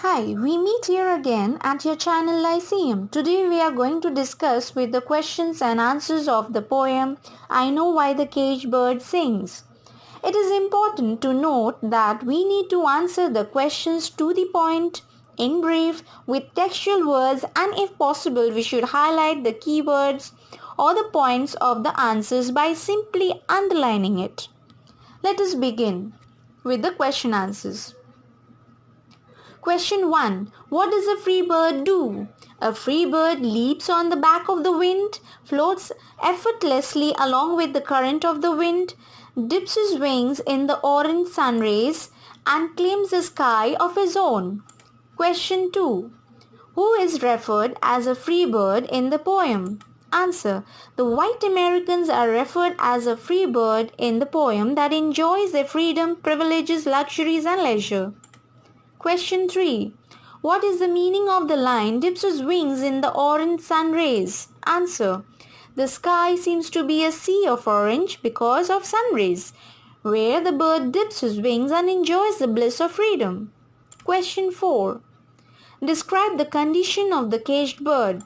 Hi, we meet here again at your channel Lyceum. Today we are going to discuss with the questions and answers of the poem I Know Why the Caged Bird Sings. It is important to note that we need to answer the questions to the point, in brief, with textual words, and if possible we should highlight the keywords or the points of the answers by simply underlining it. Let us begin with the question answers. Question 1. What does a free bird do? A free bird leaps on the back of the wind, floats effortlessly along with the current of the wind, dips his wings in the orange sun rays, and claims the sky of his own. Question 2. Who is referred as a free bird in the poem? Answer. The white Americans are referred as a free bird in the poem that enjoys their freedom, privileges, luxuries, and leisure. Question 3. What is the meaning of the line dips his wings in the orange sun rays? Answer. The sky seems to be a sea of orange because of sun rays, where the bird dips his wings and enjoys the bliss of freedom. Question 4. Describe the condition of the caged bird.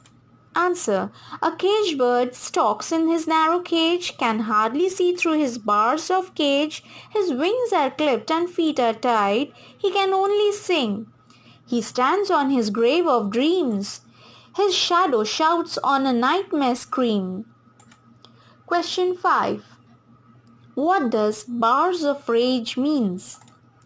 Answer. A caged bird stalks in his narrow cage, can hardly see through his bars of cage, his wings are clipped and feet are tied, he can only sing. He stands on his grave of dreams, his shadow shouts on a nightmare scream. Question 5. What does bars of rage means?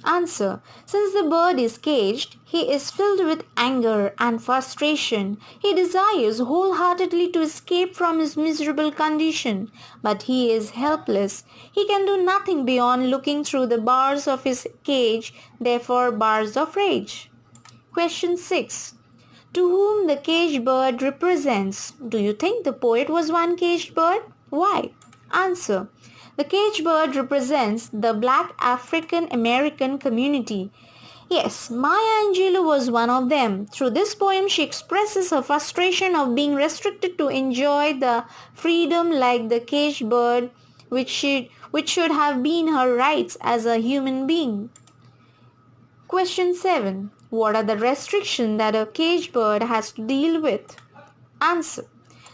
Answer. Since the bird is caged, he is filled with anger and frustration. He desires wholeheartedly to escape from his miserable condition, but he is helpless. He can do nothing beyond looking through the bars of his cage, therefore bars of rage. Question 6. To whom the caged bird represents? Do you think the poet was one caged bird? Why? Answer. The caged bird represents the black African American community. Yes, Maya Angelou was one of them. Through this poem, she expresses her frustration of being restricted to enjoy the freedom like the caged bird, which should have been her rights as a human being. Question 7. What are the restrictions that a caged bird has to deal with? Answer.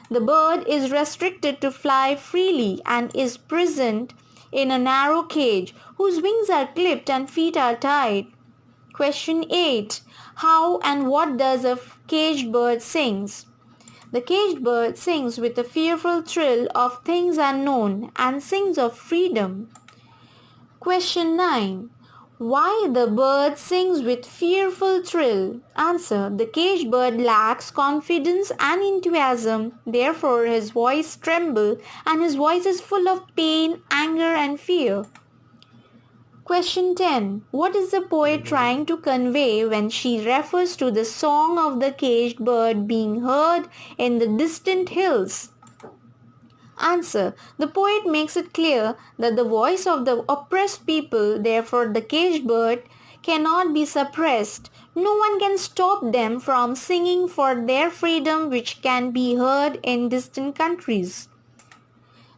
The bird is restricted to fly freely and is prisoned in a narrow cage whose wings are clipped and feet are tied. Question 8. How and what does a caged bird sings? The caged bird sings with a fearful thrill of things unknown and sings of freedom. Question 9. Why the bird sings with fearful thrill? Answer. The caged bird lacks confidence and enthusiasm. Therefore his voice trembles and his voice is full of pain, anger and fear. Question 10. What is the poet trying to convey when she refers to the song of the caged bird being heard in the distant hills? Answer. The poet makes it clear that the voice of the oppressed people, therefore the caged bird, cannot be suppressed. No one can stop them from singing for their freedom which can be heard in distant countries.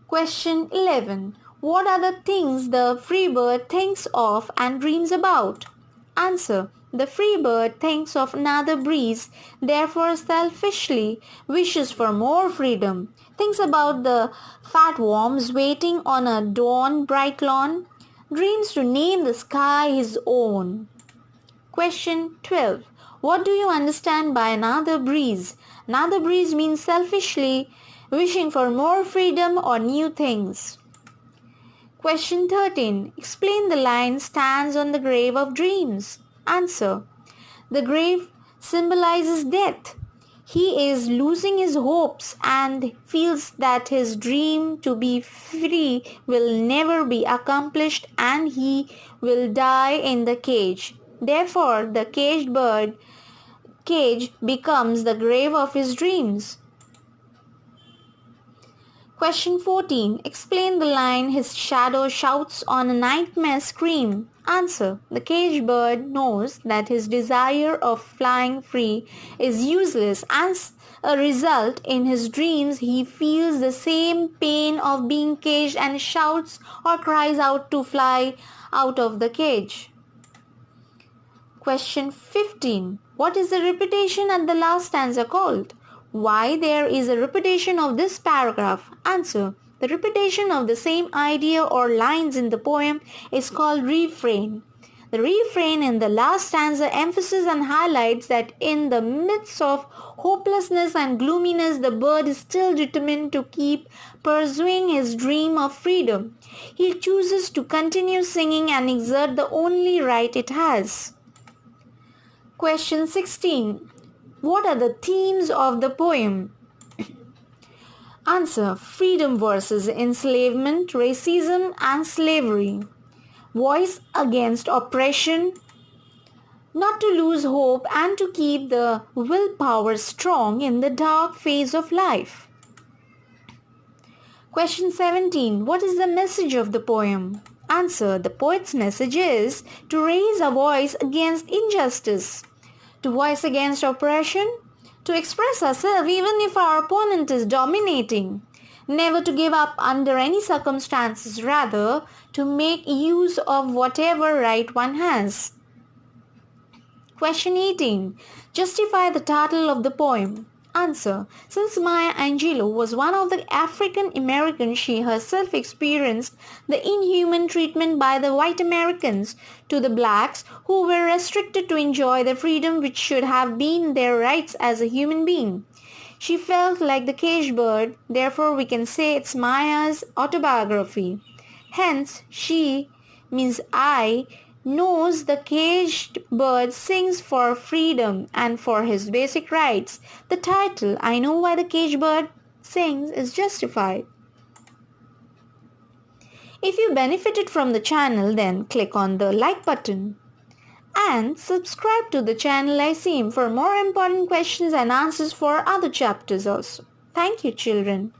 Question 11. What are the things the free bird thinks of and dreams about? Answer. The free bird thinks of another breeze, therefore selfishly wishes for more freedom, thinks about the fat worms waiting on a dawn bright lawn, dreams to name the sky his own. Question 12. What do you understand by another breeze? Another breeze means selfishly wishing for more freedom or new things. Question 13. Explain the line stands on the grave of dreams. Answer. The grave symbolizes death. He is losing his hopes and feels that his dream to be free will never be accomplished and he will die in the cage. Therefore, the caged bird cage becomes the grave of his dreams. Question 14. Explain the line his shadow shouts on a nightmare scream. Answer. The caged bird knows that his desire of flying free is useless. As a result, in his dreams he feels the same pain of being caged and shouts or cries out to fly out of the cage. Question 15. What is the repetition at the last stanza called? Why there is a repetition of this paragraph? Answer. The repetition of the same idea or lines in the poem is called refrain. The refrain in the last stanza emphasizes and highlights that in the midst of hopelessness and gloominess, the bird is still determined to keep pursuing his dream of freedom. He chooses to continue singing and exert the only right it has. Question 16. What are the themes of the poem? Answer. Freedom versus enslavement, racism and slavery. Voice against oppression. Not to lose hope and to keep the willpower strong in the dark phase of life. Question 17. What is the message of the poem? Answer. The poet's message is to raise a voice against injustice, to voice against oppression, to express ourselves even if our opponent is dominating, never to give up under any circumstances, rather to make use of whatever right one has. Question 18. Justify the title of the poem. Answer. Since Maya Angelou was one of the African Americans, she herself experienced the inhuman treatment by the white Americans to the blacks who were restricted to enjoy the freedom which should have been their rights as a human being. She felt like the caged bird, therefore we can say it's Maya's autobiography. Hence, she means I knows the caged bird sings for freedom and for his basic rights. The title, I Know Why the Caged Bird Sings, is justified. If you benefited from the channel, then click on the like button and subscribe to the channel ICM for more important questions and answers for other chapters also. Thank you, children.